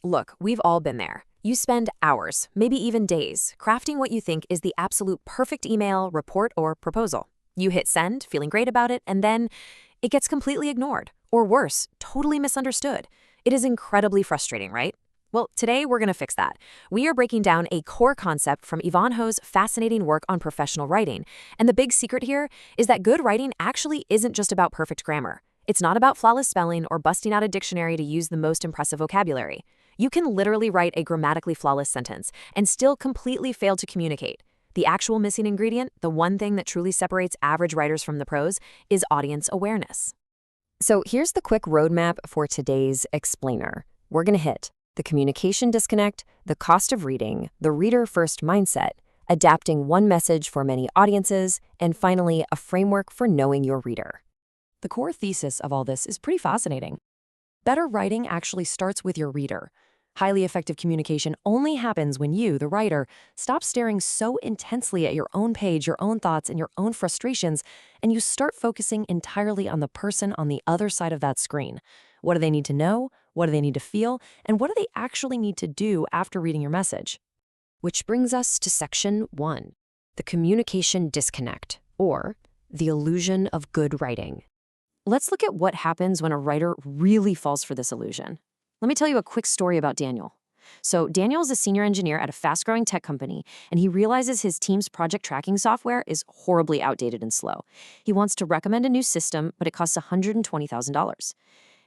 Look, we've all been there. You spend hours, maybe even days, crafting what you think is the absolute perfect email, report, or proposal. You hit send, feeling great about it, and then it gets completely ignored. Or worse, totally misunderstood. It is incredibly frustrating, right? Well, today we're going to fix that. We are breaking down a core concept from Yvonne Ho's fascinating work on professional writing. And the big secret here is that good writing actually isn't just about perfect grammar. It's not about flawless spelling or busting out a dictionary to use the most impressive vocabulary. You can literally write a grammatically flawless sentence and still completely fail to communicate. The actual missing ingredient, the one thing that truly separates average writers from the pros, is audience awareness. So here's the quick roadmap for today's explainer. We're going to hit the communication disconnect, the cost of reading, the reader-first mindset, adapting one message for many audiences, and finally, a framework for knowing your reader. The core thesis of all this is pretty fascinating. Better writing actually starts with your reader. Highly effective communication only happens when you, the writer, stop staring so intensely at your own page, your own thoughts, and your own frustrations, and you start focusing entirely on the person on the other side of that screen. What do they need to know? What do they need to feel? And what do they actually need to do after reading your message? Which brings us to section 1, the communication disconnect, or the illusion of good writing. Let's look at what happens when a writer really falls for this illusion. Let me tell you a quick story about Daniel. So Daniel is a senior engineer at a fast-growing tech company, and he realizes his team's project tracking software is horribly outdated and slow. He wants to recommend a new system, but it costs $120,000.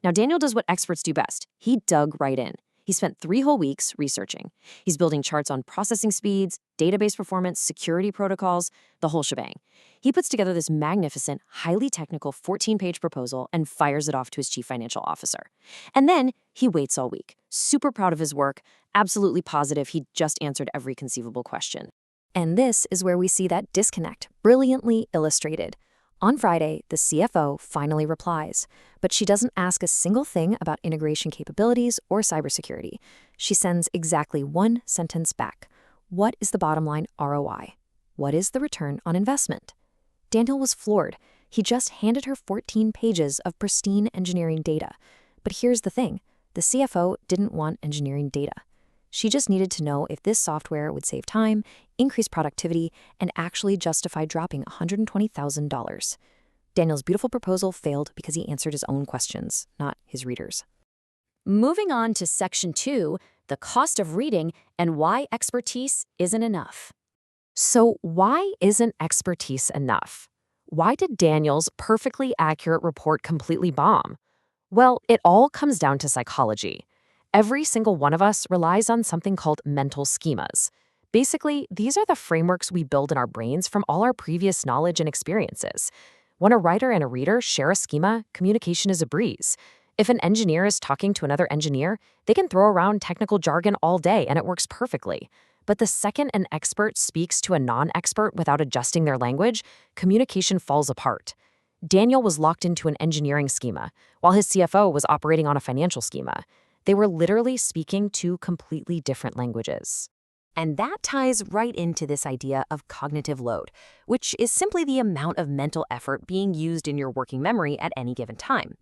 Now, Daniel does what experts do best. He dug right in. He spent 3 whole weeks researching. He's building charts on processing speeds, database performance, security protocols, the whole shebang. He puts together this magnificent, highly technical 14-page proposal and fires it off to his chief financial officer. And then he waits all week, super proud of his work, absolutely positive he just answered every conceivable question. And this is where we see that disconnect brilliantly illustrated. On Friday, the CFO finally replies, but she doesn't ask a single thing about integration capabilities or cybersecurity. She sends exactly one sentence back. What is the bottom line ROI? What is the return on investment? Daniel was floored. He just handed her 14 pages of pristine engineering data. But here's the thing. The CFO didn't want engineering data. She just needed to know if this software would save time, increase productivity, and actually justify dropping $120,000. Daniel's beautiful proposal failed because he answered his own questions, not his readers. Moving on to section 2, the cost of reading and why expertise isn't enough. So why isn't expertise enough? Why did Daniel's perfectly accurate report completely bomb? Well, it all comes down to psychology. Every single one of us relies on something called mental schemas. Basically, these are the frameworks we build in our brains from all our previous knowledge and experiences. When a writer and a reader share a schema, communication is a breeze. If an engineer is talking to another engineer, they can throw around technical jargon all day and it works perfectly. But the second an expert speaks to a non-expert without adjusting their language, communication falls apart. Daniel was locked into an engineering schema, while his CFO was operating on a financial schema. They were literally speaking two completely different languages. And that ties right into this idea of cognitive load, which is simply the amount of mental effort being used in your working memory at any given time.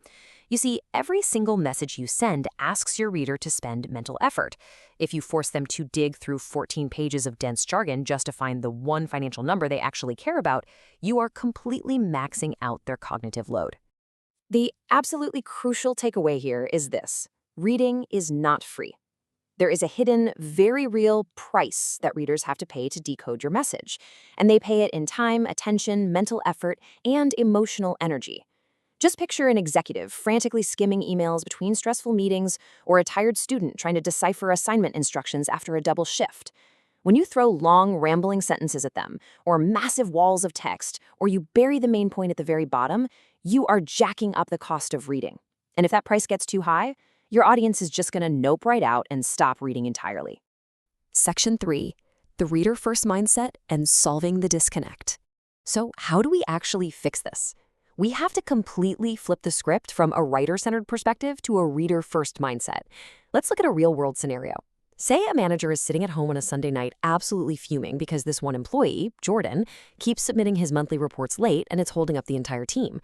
You see, every single message you send asks your reader to spend mental effort. If you force them to dig through 14 pages of dense jargon just to find the one financial number they actually care about, you are completely maxing out their cognitive load. The absolutely crucial takeaway here is this. Reading is not free. There is a hidden, very real price that readers have to pay to decode your message, and they pay it in time, attention, mental effort, and emotional energy. Just picture an executive frantically skimming emails between stressful meetings or a tired student trying to decipher assignment instructions after a double shift. When you throw long, rambling sentences at them, or massive walls of text, or you bury the main point at the very bottom, you are jacking up the cost of reading. And if that price gets too high, your audience is just going to nope right out and stop reading entirely. Section 3, the reader-first mindset and solving the disconnect. So how do we actually fix this? We have to completely flip the script from a writer-centered perspective to a reader-first mindset. Let's look at a real-world scenario. Say a manager is sitting at home on a Sunday night absolutely fuming because this one employee, Jordan, keeps submitting his monthly reports late and it's holding up the entire team.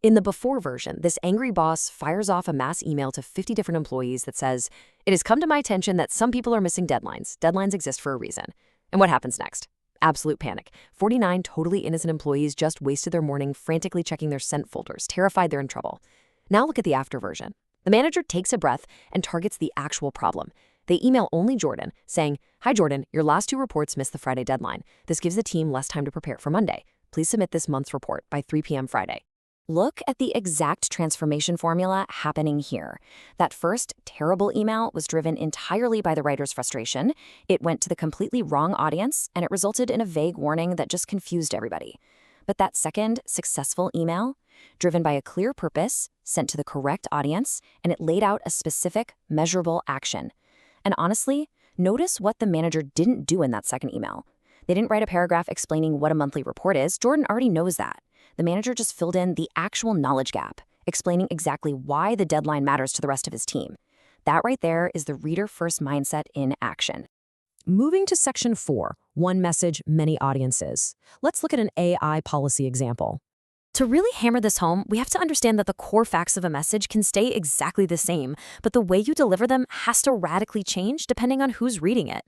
In the before version, this angry boss fires off a mass email to 50 different employees that says, "It has come to my attention that some people are missing deadlines. Deadlines exist for a reason." And what happens next? Absolute panic. 49 totally innocent employees just wasted their morning frantically checking their sent folders, terrified they're in trouble. Now look at the after version. The manager takes a breath and targets the actual problem. They email only Jordan, saying, "Hi Jordan, your last 2 reports missed the Friday deadline. This gives the team less time to prepare for Monday. Please submit this month's report by 3 p.m. Friday." Look at the exact transformation formula happening here. That first terrible email was driven entirely by the writer's frustration. It went to the completely wrong audience, and it resulted in a vague warning that just confused everybody. But that second successful email, driven by a clear purpose, sent to the correct audience, and it laid out a specific, measurable action. And honestly, notice what the manager didn't do in that second email. They didn't write a paragraph explaining what a monthly report is. Jordan already knows that. The manager just filled in the actual knowledge gap, explaining exactly why the deadline matters to the rest of his team. That right there is the reader-first mindset in action. Moving to Section 4, One Message, Many Audiences. Let's look at an AI policy example. To really hammer this home, we have to understand that the core facts of a message can stay exactly the same, but the way you deliver them has to radically change depending on who's reading it.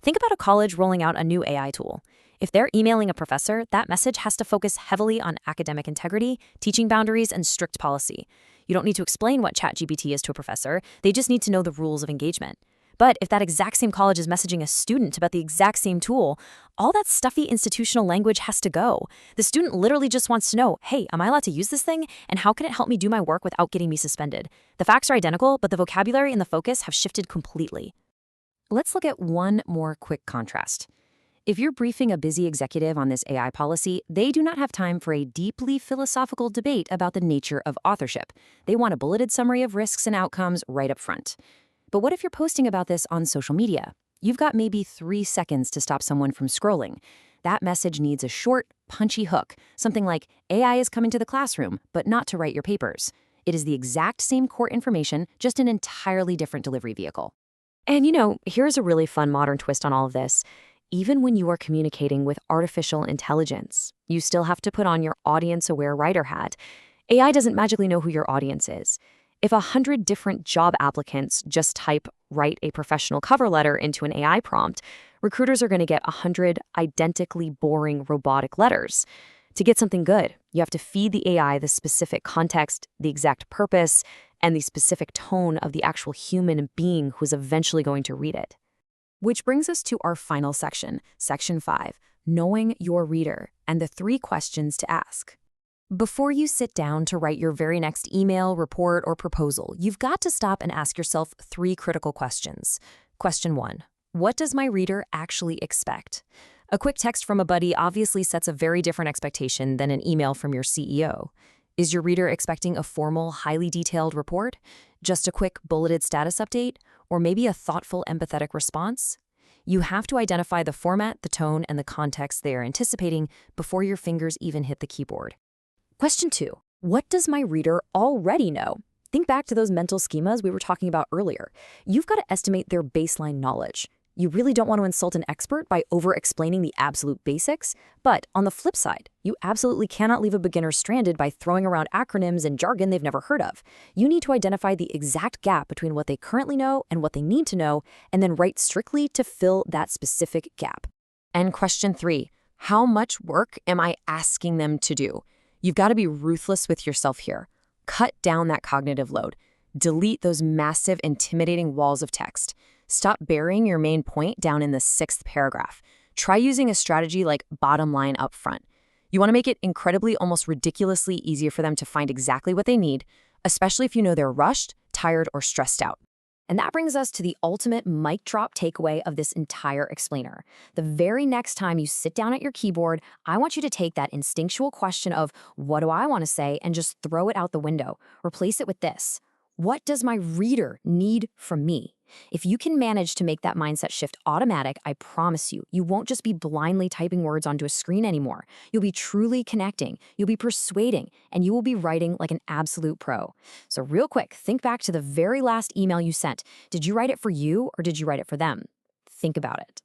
Think about a college rolling out a new AI tool. If they're emailing a professor, that message has to focus heavily on academic integrity, teaching boundaries, and strict policy. You don't need to explain what ChatGPT is to a professor, they just need to know the rules of engagement. But if that exact same college is messaging a student about the exact same tool, all that stuffy institutional language has to go. The student literally just wants to know, "Hey, am I allowed to use this thing? And how can it help me do my work without getting me suspended?" The facts are identical, but the vocabulary and the focus have shifted completely. Let's look at one more quick contrast. If you're briefing a busy executive on this AI policy, they do not have time for a deeply philosophical debate about the nature of authorship. They want a bulleted summary of risks and outcomes right up front. But what if you're posting about this on social media? You've got maybe 3 seconds to stop someone from scrolling. That message needs a short, punchy hook, something like, "AI is coming to the classroom, but not to write your papers." It is the exact same core information, just an entirely different delivery vehicle. And here's a really fun modern twist on all of this. Even when you are communicating with artificial intelligence, you still have to put on your audience-aware writer hat. AI doesn't magically know who your audience is. If 100 different job applicants just type "write a professional cover letter" into an AI prompt, recruiters are going to get 100 identically boring robotic letters. To get something good, you have to feed the AI the specific context, the exact purpose, and the specific tone of the actual human being who's eventually going to read it. Which brings us to our final section, Section 5, Knowing Your Reader, and the 3 questions to ask. Before you sit down to write your very next email, report, or proposal, you've got to stop and ask yourself 3 critical questions. Question 1, what does my reader actually expect? A quick text from a buddy obviously sets a very different expectation than an email from your CEO. Is your reader expecting a formal, highly detailed report? Just a quick bulleted status update? Or maybe a thoughtful, empathetic response? You have to identify the format, the tone, and the context they are anticipating before your fingers even hit the keyboard. Question 2, what does my reader already know? Think back to those mental schemas we were talking about earlier. You've got to estimate their baseline knowledge. You really don't want to insult an expert by over-explaining the absolute basics, but on the flip side, you absolutely cannot leave a beginner stranded by throwing around acronyms and jargon they've never heard of. You need to identify the exact gap between what they currently know and what they need to know, and then write strictly to fill that specific gap. And question 3, how much work am I asking them to do? You've got to be ruthless with yourself here. Cut down that cognitive load. Delete those massive, intimidating walls of text. Stop burying your main point down in the 6th paragraph. Try using a strategy like bottom line up front. You want to make it incredibly, almost ridiculously easier for them to find exactly what they need, especially if you know they're rushed, tired, or stressed out. And that brings us to the ultimate mic drop takeaway of this entire explainer. The very next time you sit down at your keyboard, I want you to take that instinctual question of, "What do I want to say?" and just throw it out the window. Replace it with this: what does my reader need from me? If you can manage to make that mindset shift automatic, I promise you, you won't just be blindly typing words onto a screen anymore. You'll be truly connecting, you'll be persuading, and you will be writing like an absolute pro. So real quick, think back to the very last email you sent. Did you write it for you or did you write it for them? Think about it.